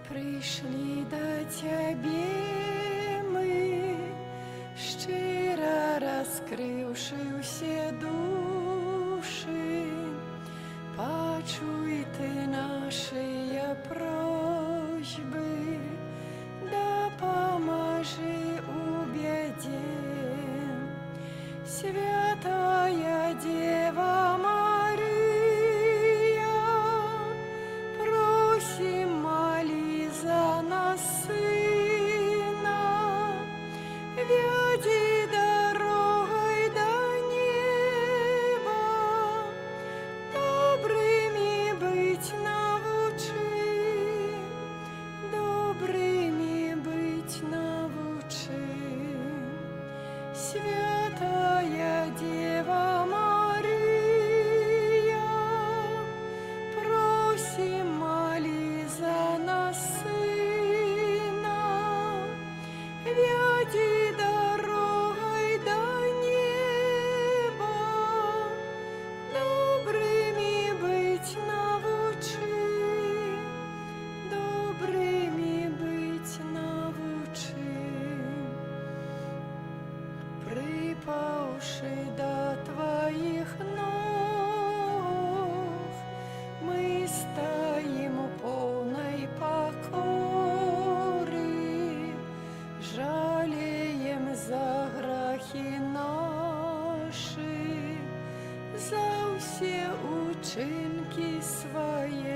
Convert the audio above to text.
Прийшли до Тебе мы, щиро раскрывши все души, почуй Ты наши просьбы, да поможи у беде. Святая Дева Мария, просим, моли за нас Сына, веди дорогой до неба, добрыми быть научи, добрыми быть научи. Святая Дева Мария, просим, моли за нас Сына, веди дорогой до неба, добрыми быть научи, добрыми быть научи. Припавши до Твоих ног, мы стоим у полной покоры, жалеем за грехи наши, за все учинки свои.